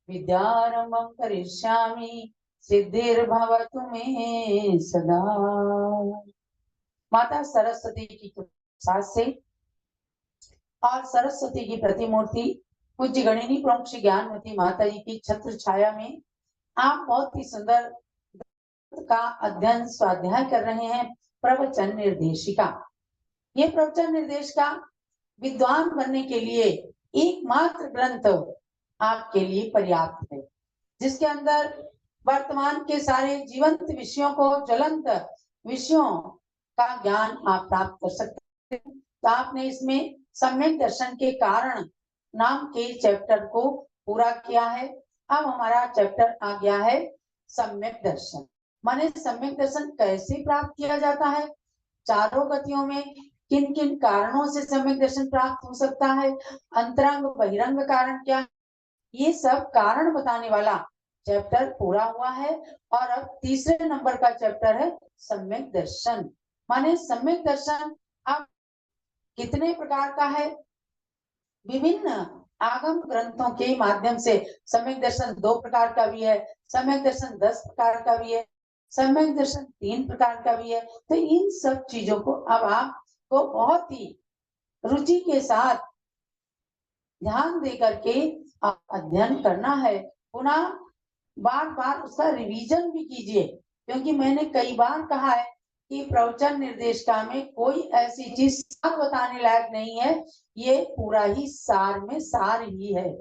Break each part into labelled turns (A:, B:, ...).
A: विद्यारंभं करिष्यामि सिद्धिर्भवतु मे सदा। माता सरस्वती की कृपा से और सरस्वती की प्रतिमूर्ति पूज्य गणिनी प्रमुख ज्ञानवती माता जी की छत्र छाया में आप बहुत ही सुंदर का अध्ययन स्वाध्याय कर रहे हैं। प्रवचन निर्देशिका, ये प्रवचन निर्देशिका विद्वान बनने के लिए एकमात्र ग्रंथ आपके लिए पर्याप्त है, जिसके अंदर वर्तमान के सारे जीवंत विषयों को, ज्वलंत विषयों का ज्ञान आप प्राप्त कर सकते हैं। तो आपने इसमें सम्यक दर्शन के कारण नाम के चैप्टर को पूरा किया है। अब हमारा चैप्टर आ गया है सम्यक दर्शन। माने सम्यक दर्शन कैसे प्राप्त किया जाता है, चारों गतियों में किन किन कारणों से सम्यक दर्शन प्राप्त हो सकता है, अंतरंग बहिरंग कारण क्या, ये सब कारण बताने वाला चैप्टर पूरा हुआ है। और अब तीसरे नंबर का चैप्टर है सम्यक दर्शन। माने सम्यक दर्शन अब कितने प्रकार का है, विभिन्न आगम ग्रंथों के माध्यम से सम्यक दर्शन 2 प्रकार का भी है, सम्यक दर्शन 10 प्रकार का भी है, सम्यक दर्शन 3 प्रकार का भी है। तो इन सब चीजों को अब आपको बहुत ही रुचि के साथ ध्यान दे करके अध्ययन करना है। पुनः बार बार उसका रिवीजन भी कीजिए, क्योंकि मैंने कई बार कहा है कि प्रवचन निर्देशिका में कोई ऐसी चीज सार बताने लायक नहीं है, ये पूरा ही सार में सार ही है,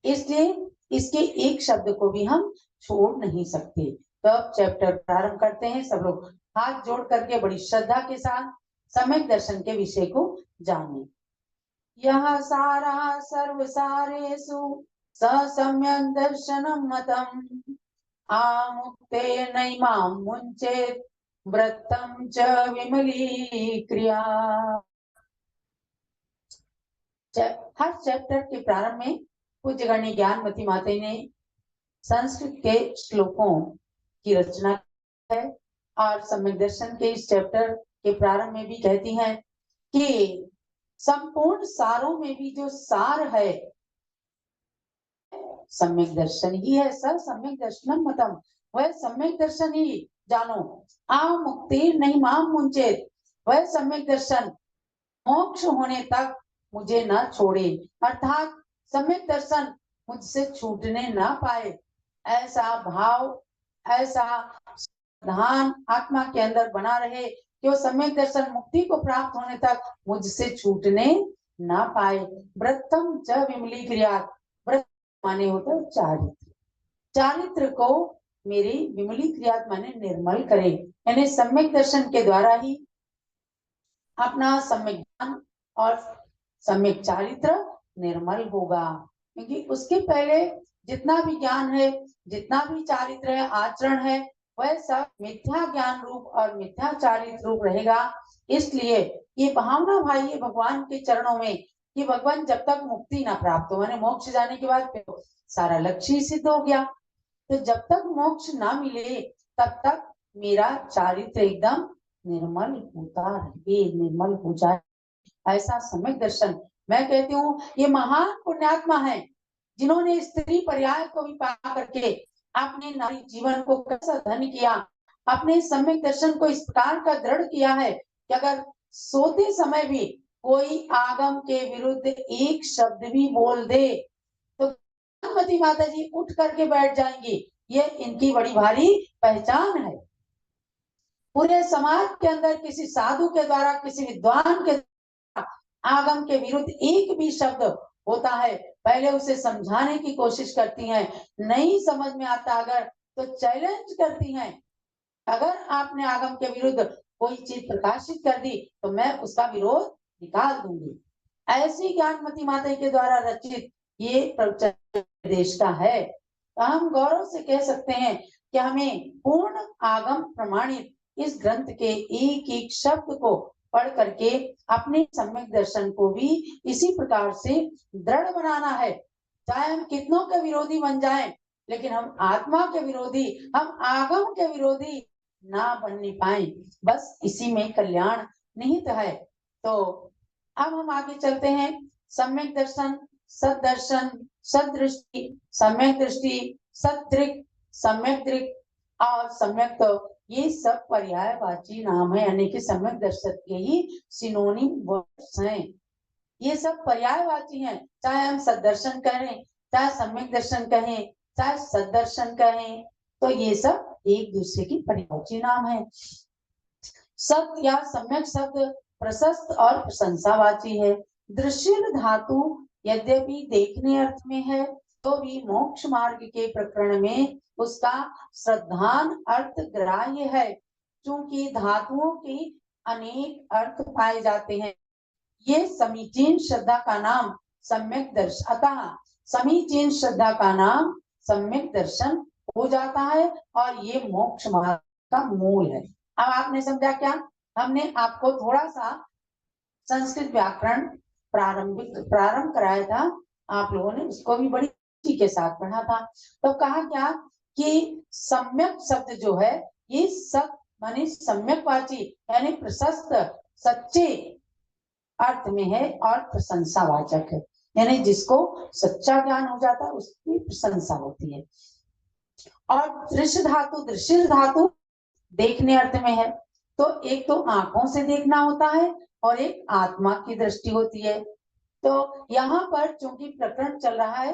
A: इसलिए इसके एक शब्द को भी हम छोड़ नहीं सकते। तो अब चैप्टर प्रारंभ करते हैं। सब लोग हाथ जोड़ करके बड़ी श्रद्धा के साथ सम्यक दर्शन के विषय को जाने। यह सारा सर्वसारेषु सम्यक दर्शनम मतम आमुक्ते नैमां मुञ्चेत् व्रतम च विमलीक्रिया। हर चैप्टर के प्रारंभ में पूज्य गण्य ज्ञानवती माता ने संस्कृत के श्लोकों की रचना है और सम्यक दर्शन के इस चैप्टर के प्रारंभ में भी कहती हैं कि संपूर्ण सारों में भी जो सार है सम्यक दर्शन ही है। सर सम्यक दर्शनम मतम, वह सम्यक दर्शन ही जानो। आ मुक्ति नहीं माम मुंचेत, वह सम्यक दर्शन मोक्ष होने तक मुझे न छोड़े, अर्थात सम्यक दर्शन मुझसे छूटने ना पाए। ऐसा भाव, ऐसा ध्यान आत्मा के अंदर बना रहे कि वो सम्यक दर्शन मुक्ति को प्राप्त होने तक मुझसे छूटने ना पाए। व्रतम च विमलीक्रियात्, व्रत माने होता है चारित्र, चारित्र को मेरी विमलीक्रियात् माने निर्मल करे, यानी सम्यक दर्शन के द्वारा ही अपना सम्यक ज्ञान और सम्यक चारित्र निर्मल होगा। क्योंकि उसके पहले जितना भी ज्ञान है, जितना भी चारित्र है, आचरण है, वह सब मिथ्या ज्ञान रूप और मिथ्या चारित्र रूप रहेगा। इसलिए ये भावना भाई ये भगवान के चरणों में कि भगवान जब तक मुक्ति ना प्राप्त हो, मैंने मोक्ष जाने के बाद सारा लक्ष्य ही सिद्ध हो गया, तो जब तक मोक्ष ना मिले तब तक मेरा चारित्र एकदम निर्मल होता रहे, निर्मल हो जाए, ऐसा सम्यक दर्शन। मैं कहती हूँ ये महान पुण्यात्मा है जिन्होंने स्त्री पर्याय को भी पा करके अपने नारी जीवन को कैसा धन किया, अपने सम्यक दर्शन को इस प्रकार का दृढ़ किया है कि अगर सोते समय भी कोई आगम के विरुद्ध एक शब्द भी बोल दे तो ज्ञानवती माता जी उठ करके बैठ जाएंगी। ये इनकी बड़ी भारी पहचान है। पूरे समाज के अंदर किसी साधु के द्वारा, किसी विद्वान के आगम के विरुद्ध एक भी शब्द होता है, पहले उसे समझाने की कोशिश करती हैं, नहीं समझ में आता अगर तो चैलेंज करती हैं, अगर आपने आगम के विरुद्ध कोई चीज प्रकाशित कर दी तो मैं उसका विरोध निकाल दूंगी। ऐसी ज्ञानमती माता के द्वारा रचित ये प्रवचन देश का है। तो हम गौरव से कह सकते हैं कि हमें पूर्ण आगम प्रमाणित इस ग्रंथ के एक एक शब्द को पढ़ करके अपने सम्यक दर्शन को भी इसी प्रकार से दृढ़ बनाना है। चाहे हम कितनों के विरोधी बन जाएं, लेकिन हम आत्मा के विरोधी, हम आगम के विरोधी ना बनने पाए, बस इसी में कल्याण निहित है। तो अब हम आगे चलते हैं सम्यक दर्शन, सदर्शन, सदृष्टि, सम्यक दृष्टि, सदृक्, सम्यक दृक् और सम्यक, तो ये सब पर्यायवाची नाम है, यानी कि सम्यक दर्शन के ही सिनोनिम वर्ड्स हैं। ये सब पर्यायवाची हैं, चाहे हम सदर्शन कहें, चाहे सम्यक दर्शन कहें, चाहे सदर्शन कहें, तो ये सब एक दूसरे की पर्यायवाची नाम है। सत या सम्यक शब्द प्रशस्त और प्रशंसावाची है। दृश्य धातु यद्यपि देखने अर्थ में है, तो भी मोक्ष मार्ग के प्रकरण में उसका श्रद्धान अर्थ ग्राह्य है, क्योंकि धातुओं के अनेक अर्थ पाए जाते हैं। ये समीचीन श्रद्धा का नाम सम्यक दर्शन, अतः समीचीन श्रद्धा का नाम सम्यक दर्शन हो जाता है और ये मोक्ष मार्ग का मूल है। अब आपने समझा क्या? हमने आपको थोड़ा सा संस्कृत व्याकरण प्रारंभ कराया था, आप लोगों ने उसको भी बड़ी रुचि के साथ पढ़ा था। तो कहा क्या कि सम्यक शब्द जो है ये सत माने सम्यक वाची यानी प्रशस्त सच्चे अर्थ में है और प्रशंसावाचक है, यानी जिसको सच्चा ज्ञान हो जाता है उसकी प्रशंसा होती है। और दृश्य धातु देखने अर्थ में है, तो एक तो आंखों से देखना होता है और एक आत्मा की दृष्टि होती है। तो यहाँ पर चूंकि प्रकरण चल रहा है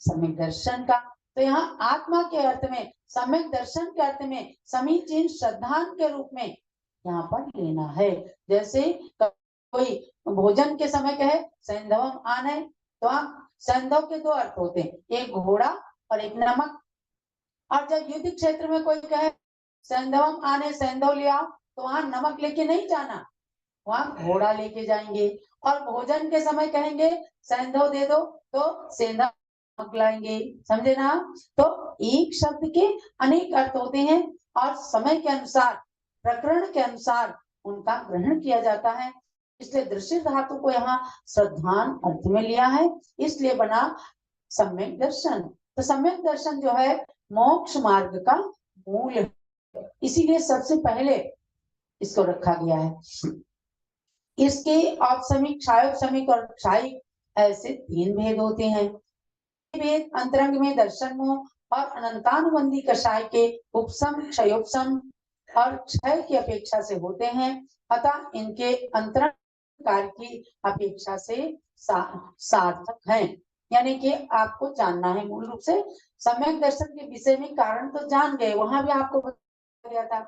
A: सम्यक दर्शन का, तो यहाँ आत्मा के अर्थ में, सम्यक दर्शन के अर्थ में समीचीन श्रद्धान के रूप में यहाँ पर लेना है। जैसे कोई भोजन के समय कहे सैंधवम आने, तो सैंधव के दो अर्थ होते हैं, एक घोड़ा और एक नमक। और जब युद्ध क्षेत्र में कोई कहे सैंधवम आने, सैंधव ले आओ, तो वहां नमक लेके नहीं जाना, वहां घोड़ा लेके जाएंगे। और भोजन के समय कहेंगे सैंधव दे दो, तो सेंधा नमक लाएंगे, समझे ना? तो एक शब्द के अनेक अर्थ होते हैं और समय के अनुसार, प्रकरण के अनुसार उनका ग्रहण किया जाता है। इसलिए दृश्य धातु को यहाँ श्रद्धान अर्थ में लिया है, इसलिए बना सम्यक दर्शन। तो सम्यक दर्शन जो है मोक्ष मार्ग का मूल है, इसीलिए सबसे पहले इसको रखा गया है। इसके औपसमिक, क्षायोपसमिक और क्षायिक ऐसे तीन भेद होते हैं। भेद अंतरंग में दर्शन मोह और अनंतानुबंधी कषाय के उपसम, क्षयोपसम और क्षय की अपेक्षा से होते हैं, अतः इनके अंतरंग कार्य की अपेक्षा से सार्थक हैं। यानी कि आपको जानना है मूल रूप से सम्यक दर्शन के विषय में कारण तो जान गए, वहां भी आपको बताया गया था।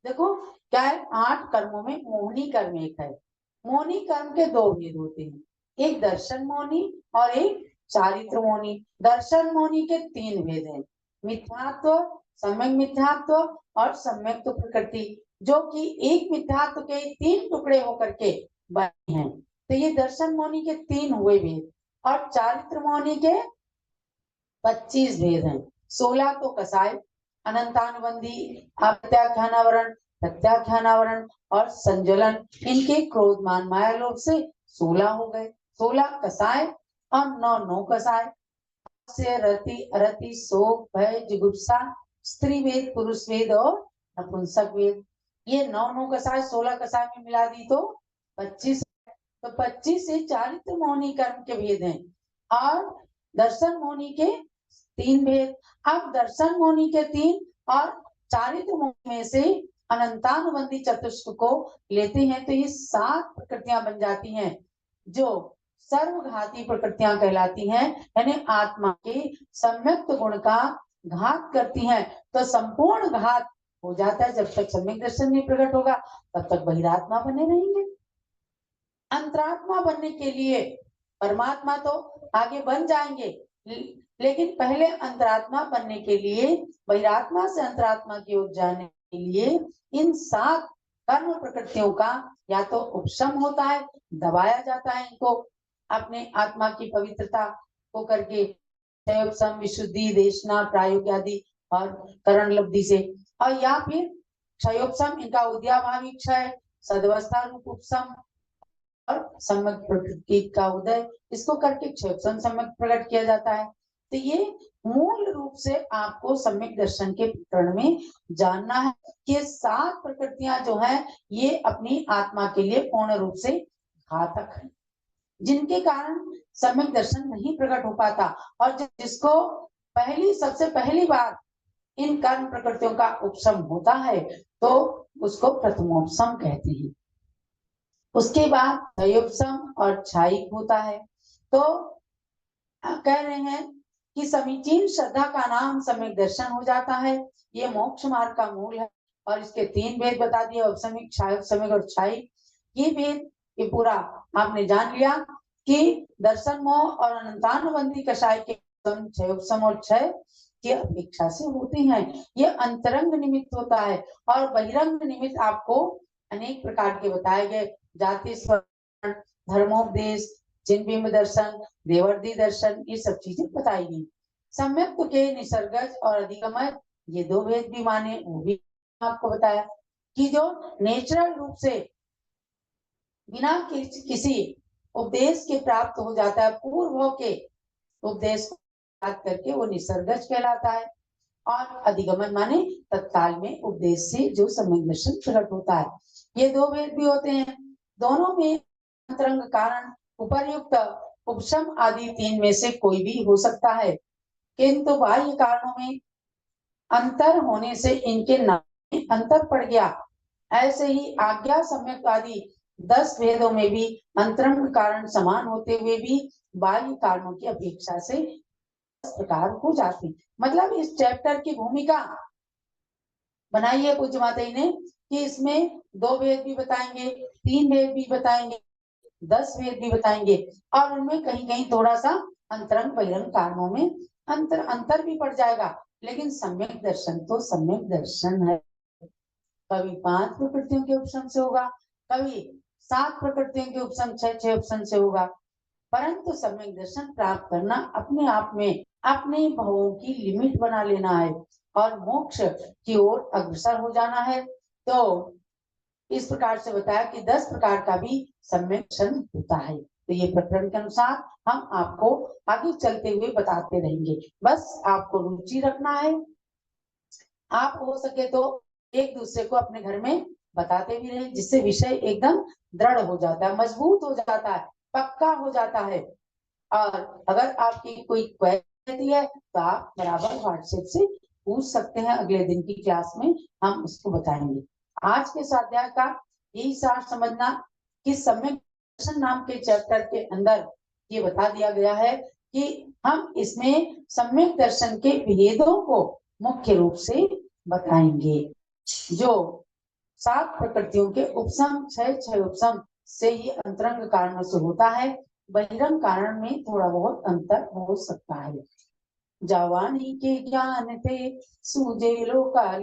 A: देखो क्या है, 8 कर्मों में मोहिनी कर्म एक है। मोहिनी कर्म के दो भेद होते हैं, एक दर्शन मोहिनी और एक चारित्र मोहिनी। दर्शन मोहिनी के 3 भेद हैं, मिथ्यात्व, सम्यक मिथ्यात्व और सम्यक प्रकृति, जो कि एक मिथ्यात्व के 3 टुकड़े होकर के बने हैं। तो ये दर्शन मोहिनी के 3 हुए भेद। और चारित्र मोहिनी के 25 भेद हैं। 16 तो कसाय, अनंतानुबंधी, अप्रत्याख्यानावरण, प्रत्याख्यानावरण और संज्वलन, इनके क्रोध मान माया लोभ से 16 हो गए। 16 कसाय और 9 कसाय से रति, अरति, शोक, भय, जुगुप्सा, स्त्री वेद, पुरुष वेद और नपुंसक वेद। ये 9 कसाय 16 कसाय में मिला दी तो 25। तो 25 से चारित्र मोहिनी कर्म के भेद हैं और दर्शन मोहिनी के 3 भेद। अब दर्शन मोहिनी के 3 और चारित्र मोहिनी में से अनंतानुबंधी चतुष्क को लेते हैं तो ये 7 प्रकृतियां बन जाती हैं, जो सर्वघाती प्रकृतियां कहलाती हैं, यानी आत्मा के सम्यक गुण का घात करती हैं। तो संपूर्ण घात हो जाता है, जब तक सम्यक दर्शन नहीं प्रकट होगा तब तक बहिरात्मा बने रहेंगे। अंतरात्मा बनने के लिए परमात्मा तो आगे बन जाएंगे, लेकिन पहले अंतरात्मा बनने के लिए, बहिरात्मा से अंतरात्मा की ओर जाने के लिए इन 7 कर्म प्रकृतियों का या तो उपशम होता है, दबाया जाता है इनको अपने आत्मा की पवित्रता को करके, उपशम, विशुद्धि, देशना, प्रायोग आदि और करण लब्धि से, और या फिर क्षयोपशम, इनका उद्याभावी क्षय, सदवस्था रूप उपशम और सम्यक प्रकृति का उदय, इसको करके क्षयोपशम सम्यक प्रकट किया जाता है। तो ये मूल रूप से आपको सम्यक दर्शन के प्रकरण में जानना है कि 7 प्रकृतियां जो है ये अपनी आत्मा के लिए पूर्ण रूप से घातक है। जिनके कारण सम्यक दर्शन नहीं प्रकट हो पाता, और जिसको सबसे पहली बार इन कर्म प्रकृतियों का उपशम होता है तो उसको प्रथमोपशम कहते हैं। उसके बाद द्वयोपशम और क्षयिक होता है। तो कह रहे हैं कि समीचीन श्रद्धा का नाम सम्यक दर्शन हो जाता है। ये मोक्ष मार्ग का मूल है, और इसके 3 भेद बता दिए, उपशमिक, क्षयोपशमिक और क्षयिक। ये भेद ये पूरा आपने जान लिया कि दर्शन मोह और अनंतानुबंधी कषाय के क्षयोपशम और क्षय की अपेक्षा से होते हैं। ये अंतरंग निमित्त होता है, और बहिरंग निमित्त आपको अनेक प्रकार के बताए गए, जाति स्मरण, धर्मोपदेश, चिन्ह दर्शन, देवर्दी दर्शन, ये सब चीजें बताई गई। सम्यक के निसर्गज और अधिगमय, ये 2 भेद भी माने, वो भी आपको बताया कि जो नेचुरल रूप से बिना किसी उपदेश के प्राप्त हो जाता है, पूर्व के उपदेश याद करके वो निसर्गज कहलाता है। और अधिगमन माने तत्काल में उपदेश से जो सम्यक दर्शन प्रकट होता है। ये 2 भेद भी होते हैं, दोनों में अंतरंग कारण उपर्युक्त उपशम आदि 3 में से कोई भी हो सकता है, किंतु बाह्य कारणों में अंतर होने से इनके नाम में अंतर पड़ गया। ऐसे ही आज्ञा सम्यक आदि 10 भेदों में भी अंतरंग कारण समान होते हुए भी बाह्य कारणों की अपेक्षा से प्रकार हो जाती। मतलब इस चैप्टर की भूमिका बनाई है पूज्य माता जी ने कि इसमें 2 भेद भी बताएंगे, 3 भेद भी बताएंगे, 10 भेद भी बताएंगे, और उनमें कहीं कहीं थोड़ा सा अंतरंग बहिरंग कारणों में अंतर भी पड़ जाएगा, लेकिन सम्यक दर्शन तो सम्यक दर्शन है। कभी 5 प्रकृतियों के उपशम से होगा, कभी 7 प्रकृतियों के उपशम, 6 उपशम से होगा, परंतु सम्यक दर्शन प्राप्त करना अपने आप में अपने भावों की लिमिट बना लेना है और मोक्ष की ओर अग्रसर हो जाना है। तो इस प्रकार से बताया कि 10 प्रकार का भी सम्यक दर्शन होता है। तो ये प्रकरण के अनुसार हम आपको आगे चलते हुए बताते रहेंगे, बस आपको रुचि रखना है। आप हो सके तो एक दूसरे को अपने घर में बताते भी रहे, जिससे विषय एकदम दृढ़ हो जाता है, मजबूत हो जाता है, पक्का हो जाता है। और अगर आपकी कोई क्वेरी है तो आप बराबर व्हाट्सएप से पूछ सकते हैं, अगले दिन की क्लास में हम उसको बताएंगे। आज के स्वाध्याय का यही सार समझना कि सम्यक दर्शन नाम के चैप्टर के अंदर ये बता दिया गया है कि हम इसमें सम्यक दर्शन के भेदों को मुख्य रूप से बताएंगे, जो 7 प्रकृतियों के उपशम, 6 उपशम से ही अंतरंग कारणों से होता है, बहिरंग कारण में थोड़ा बहुत अंतर हो सकता है। जवानी के ज्ञान थे सूझे लोका